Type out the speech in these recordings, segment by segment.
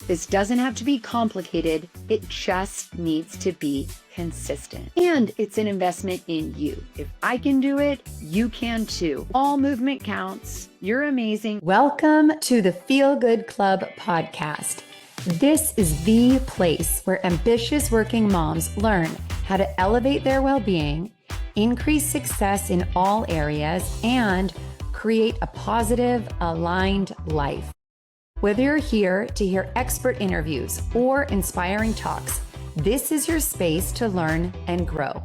This doesn't have to be complicated. It just needs to be consistent. And it's an investment in you. If I can do it, you can too. All movement counts. You're amazing. Welcome to the Feel Good Club podcast. This is the place where ambitious working moms learn how to elevate their well-being, increase success in all areas, and create a positive, aligned life. Whether you're here to hear expert interviews or inspiring talks, this is your space to learn and grow.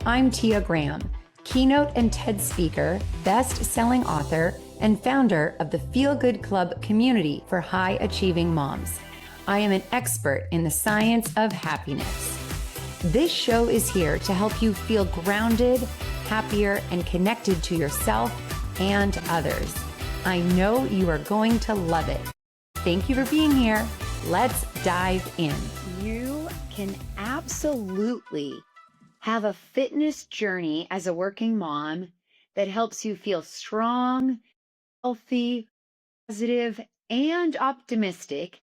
I'm Tia Graham, keynote and TED speaker, best-selling author, and founder of the Feel Good Club community for high-achieving moms. I am an expert in the science of happiness. This show is here to help you feel grounded, happier, and connected to yourself and others. I know you are going to love it. Thank you for being here. Let's dive in. You can absolutely have a fitness journey as a working mom that helps you feel strong, healthy, positive, and optimistic,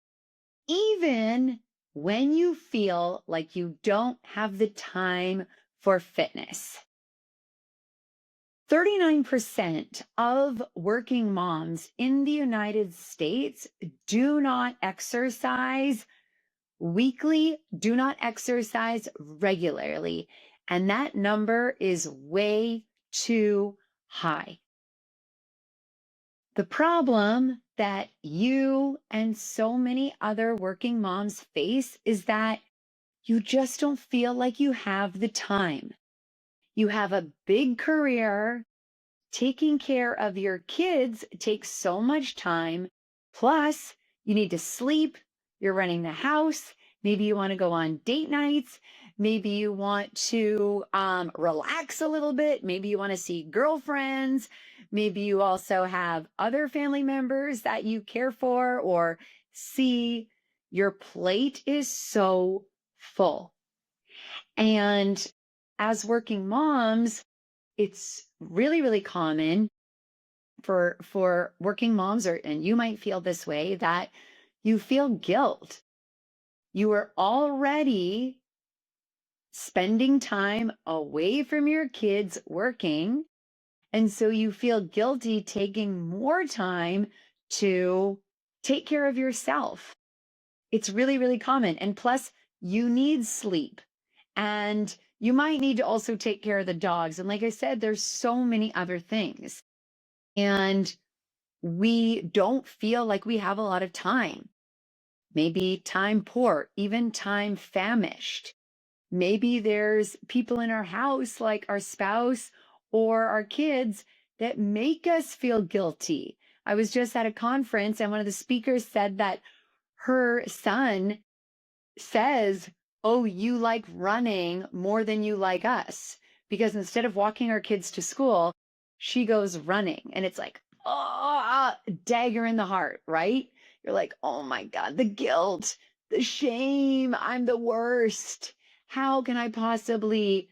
even when you feel like you don't have the time for fitness. 39% of working moms in the United States do not exercise weekly, do not exercise regularly, and that number is way too high. The problem that you and so many other working moms face is that you just don't feel like you have the time. You have a big career. Taking care of your kids takes so much time. Plus, you need to sleep. You're running the house. Maybe you want to go on date nights. Maybe you want to relax a little bit. Maybe you want to see girlfriends. Maybe you also have other family members that you care for or see. Your plate is so full. And as working moms, it's really, really common for working moms, and you might feel this way, that you feel guilt. You are already spending time away from your kids working, and so you feel guilty taking more time to take care of yourself. It's really, really common. And plus, you need sleep. And you might need to also take care of the dogs. And like I said, there's so many other things. And we don't feel like we have a lot of time. Maybe time poor, even time famished. Maybe there's people in our house, like our spouse or our kids, that make us feel guilty. I was just at a conference and one of the speakers said that her son says, "Oh, you like running more than you like us," because instead of walking our kids to school, she goes running. And it's like, oh, dagger in the heart, right? You're like, oh my God, the guilt, the shame, I'm the worst. How can I possibly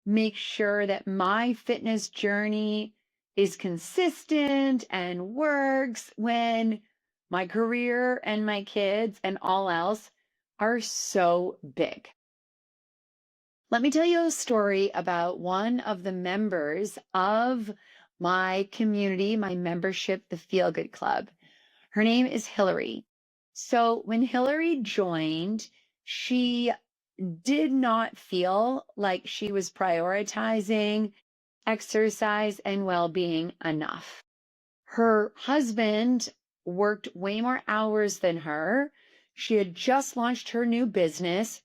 make sure that my fitness journey is consistent and works when my career and my kids and all else are so big? Let me tell you a story about one of the members of my community, my membership, the Feel Good Club. Her name is Hillary. So when Hillary joined, she did not feel like she was prioritizing exercise and well-being enough. Her husband worked way more hours than her. She had just launched her new business,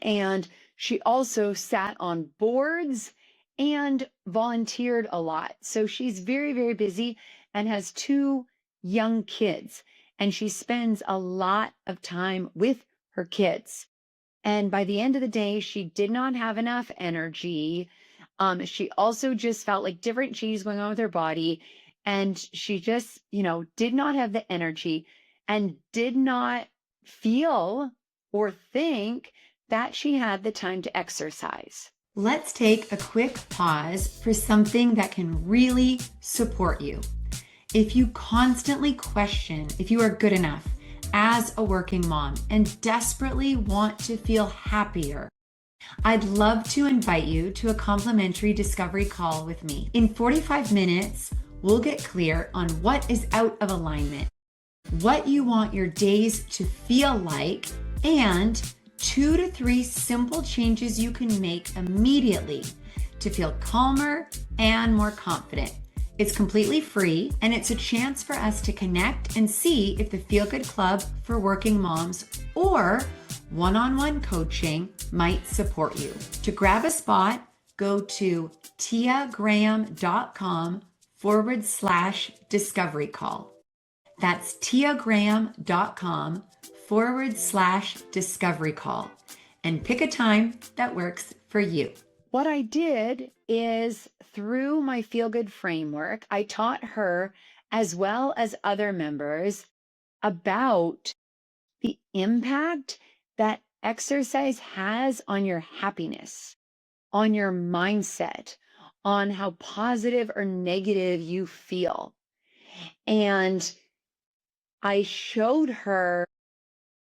and she also sat on boards and volunteered a lot. So she's very, very busy and has 2 young kids, and she spends a lot of time with her kids. And by the end of the day, she did not have enough energy. She also just felt like different changes going on with her body. And she just, did not have the energy and did not feel or think that she had the time to exercise. Let's take a quick pause for something that can really support you. If you constantly question if you are good enough, as a working mom and desperately want to feel happier, I'd love to invite you to a complimentary discovery call with me. In 45 minutes, we'll get clear on what is out of alignment, what you want your days to feel like, and 2 to 3 simple changes you can make immediately to feel calmer and more confident. It's completely free, and it's a chance for us to connect and see if the Feel Good Club for working moms or one-on-one coaching might support you. To grab a spot, go to tiagraham.com/discovery call. That's tiagraham.com/discovery call, and pick a time that works for you. What I did is, through my Feel Good framework, I taught her, as well as other members, about the impact that exercise has on your happiness, on your mindset, on how positive or negative you feel. And I showed her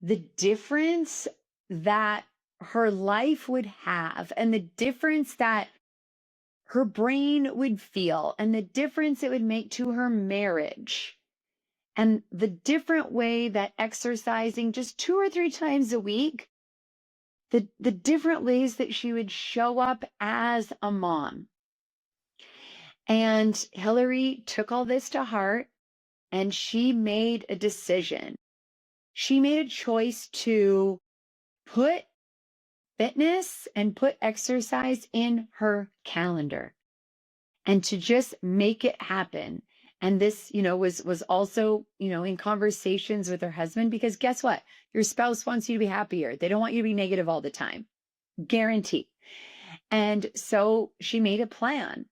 the difference that her life would have, and the difference that her brain would feel, and the difference it would make to her marriage, and the different way that exercising just 2 or 3 times a week, the different ways that she would show up as a mom. And Hillary took all this to heart, and she made a decision. She made a choice to put fitness and put exercise in her calendar and to just make it happen. And this, was also, in conversations with her husband, because guess what? Your spouse wants you to be happier. They don't want you to be negative all the time. Guarantee. And so she made a plan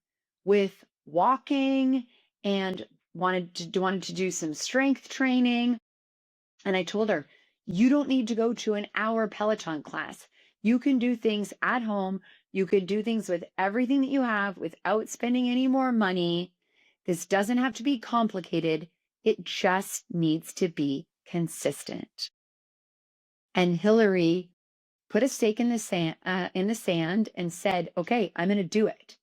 with walking and wanted to do some strength training. And I told her, you don't need to go to an hour Peloton class. You can do things at home. You could do things with everything that you have without spending any more money. This doesn't have to be complicated. It just needs to be consistent. And Hillary put a stake in the sand and said, okay, I'm going to do it.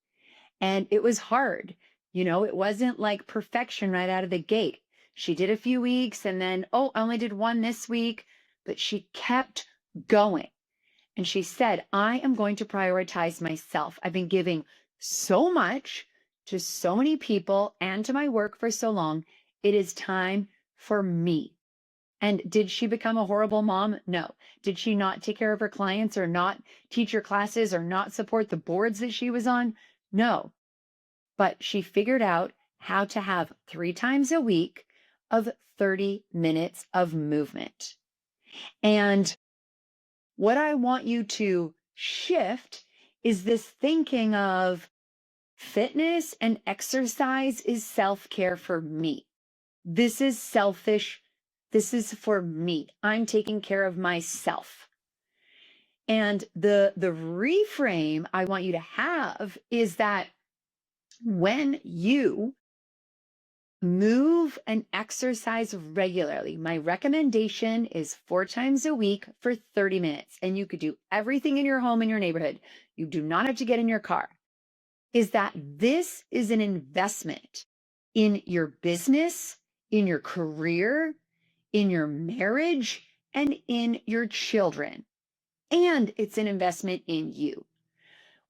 And it was hard. It wasn't like perfection right out of the gate. She did a few weeks and then, I only did one this week, but she kept going. And she said, I am going to prioritize myself. I've been giving so much to so many people and to my work for so long. It is time for me. And did she become a horrible mom? No. Did she not take care of her clients or not teach her classes or not support the boards that she was on? No. But she figured out how to have 3 times a week of 30 minutes of movement. And what I want you to shift is this thinking of fitness and exercise is self-care for me. This is selfish. This is for me. I'm taking care of myself. And the reframe I want you to have is that when you move and exercise regularly, my recommendation is 4 times a week for 30 minutes. And you could do everything in your home, in your neighborhood. You do not have to get in your car. Is that this is an investment in your business, in your career, in your marriage, and in your children. And it's an investment in you.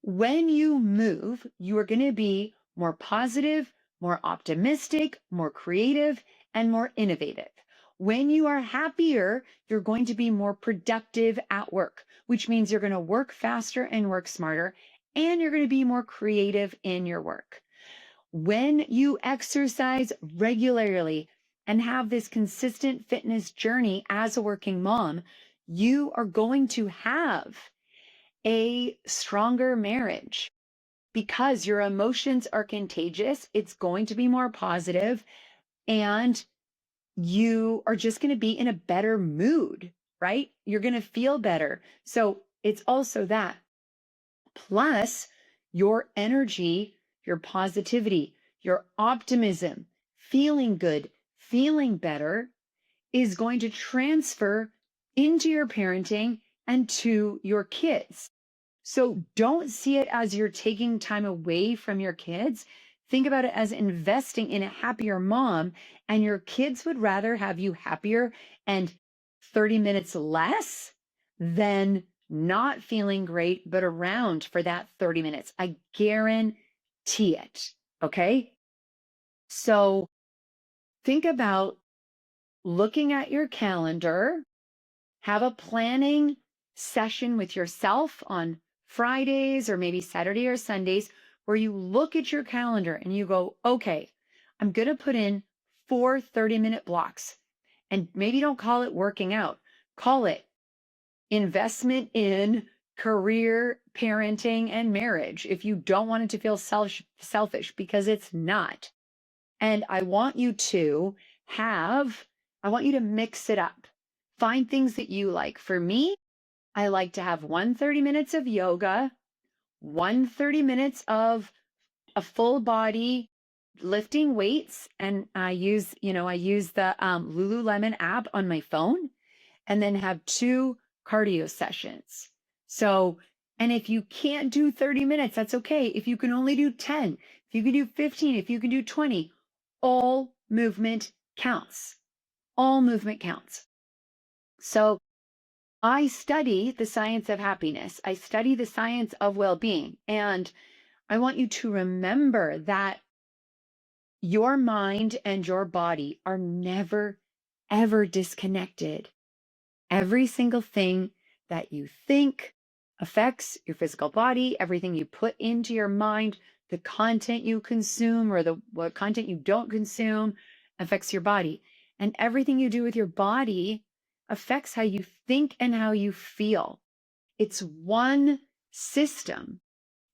When you move, you are going to be more positive, more optimistic, more creative, and more innovative. When you are happier, you're going to be more productive at work, which means you're going to work faster and work smarter, and you're going to be more creative in your work. When you exercise regularly and have this consistent fitness journey as a working mom, you are going to have a stronger marriage because your emotions are contagious. It's going to be more positive, and you are just going to be in a better mood, right? You're going to feel better. So it's also that. Plus, your energy, your positivity, your optimism, feeling good, feeling better is going to transfer into your parenting and to your kids. So don't see it as you're taking time away from your kids. Think about it as investing in a happier mom, and your kids would rather have you happier and 30 minutes less than not feeling great, but around for that 30 minutes. I guarantee it. Okay. So think about looking at your calendar, have a planning session with yourself on Fridays or maybe Saturday or Sundays where you look at your calendar and you go, okay, I'm going to put in 4 30-minute blocks. And maybe don't call it working out, call it investment in career, parenting, and marriage if you don't want it to feel selfish, because it's not. And I want you to mix it up. Find things that you like. For me, I like to have 30 minutes of yoga, 30 minutes of a full body lifting weights. And I use the Lululemon app on my phone, and then have 2 cardio sessions. So, and if you can't do 30 minutes, that's okay. If you can only do 10, if you can do 15, if you can do 20, all movement counts. All movement counts. So I study the science of happiness. I study the science of well-being. And I want you to remember that your mind and your body are never, ever disconnected. Every single thing that you think affects your physical body. Everything you put into your mind, the content you consume or what content you don't consume affects your body. And everything you do with your body affects how you think and how you feel. It's one system.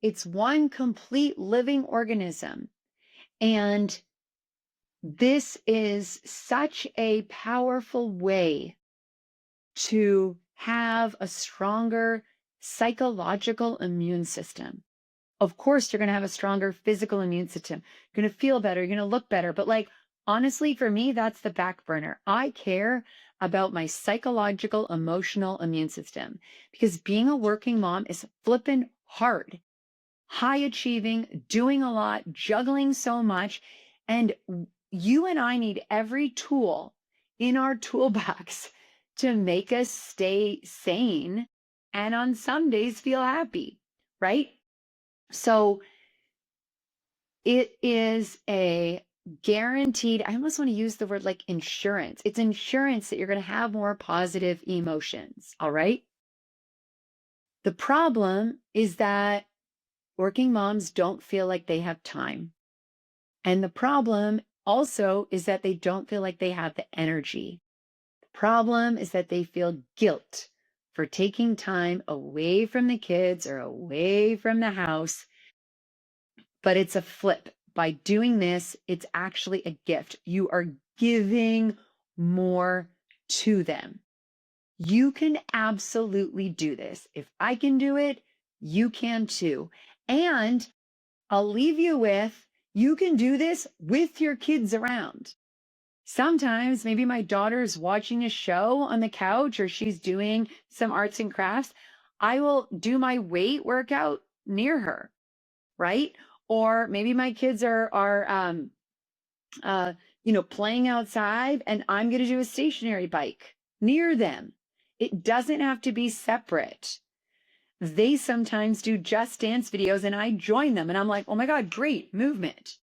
It's one complete living organism. And this is such a powerful way to have a stronger psychological immune system. Of course, you're going to have a stronger physical immune system. You're going to feel better. You're going to look better. But honestly, for me, that's the back burner. I care about my psychological, emotional immune system, because being a working mom is flippin' hard, high achieving, doing a lot, juggling so much. And you and I need every tool in our toolbox to make us stay sane and on some days feel happy, right? So it is a guaranteed, I almost want to use the word like insurance. It's insurance that you're going to have more positive emotions, all right? The problem is that working moms don't feel like they have time. And the problem also is that they don't feel like they have the energy. The problem is that they feel guilt for taking time away from the kids or away from the house. But it's a flip. By doing this, it's actually a gift. You are giving more to them. You can absolutely do this. If I can do it, you can too. And I'll leave you with, you can do this with your kids around. Sometimes maybe my daughter's watching a show on the couch or she's doing some arts and crafts. I will do my weight workout near her, right? Or maybe my kids are playing outside and I'm going to do a stationary bike near them. It doesn't have to be separate. They sometimes do Just Dance videos and I join them and I'm like, oh my God, great movement.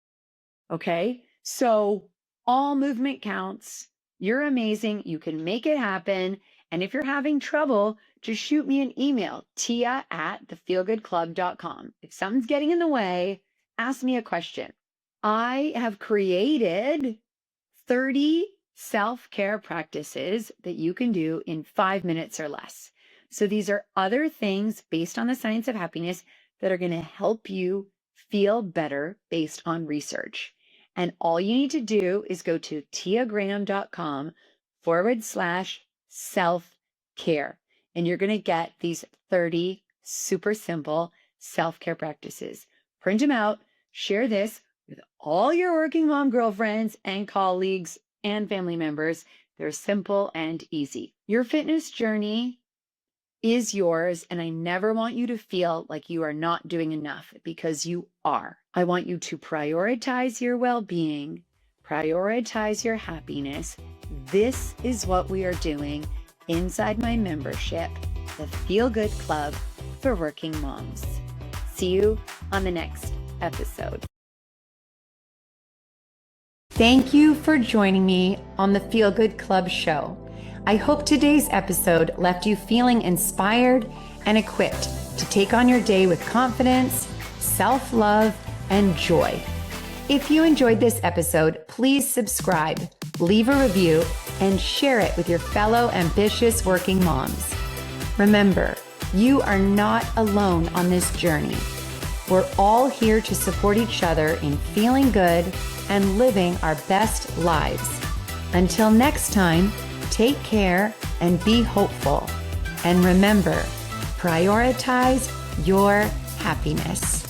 Okay. So all movement counts. You're amazing. You can make it happen. And if you're having trouble, just shoot me an email, tia@thefeelgoodclub.com. If something's getting in the way, ask me a question. I have created 30 self-care practices that you can do in 5 minutes or less. So these are other things based on the science of happiness that are going to help you feel better based on research. And all you need to do is go to tiagraham.com/self-care. And you're going to get these 30 super simple self-care practices. Print them out, share this with all your working mom girlfriends and colleagues and family members. They're simple and easy. Your fitness journey is yours, and I never want you to feel like you are not doing enough, because you are. I want you to prioritize your well-being, prioritize your happiness. This is what we are doing inside my membership, the Feel Good Club for Working Moms. See you on the next episode. Thank you for joining me on the Feel Good Club show. I hope today's episode left you feeling inspired and equipped to take on your day with confidence, self-love, and joy. If you enjoyed this episode, please subscribe, leave a review, and share it with your fellow ambitious working moms. Remember, you are not alone on this journey. We're all here to support each other in feeling good and living our best lives. Until next time, take care and be hopeful. And remember, prioritize your happiness.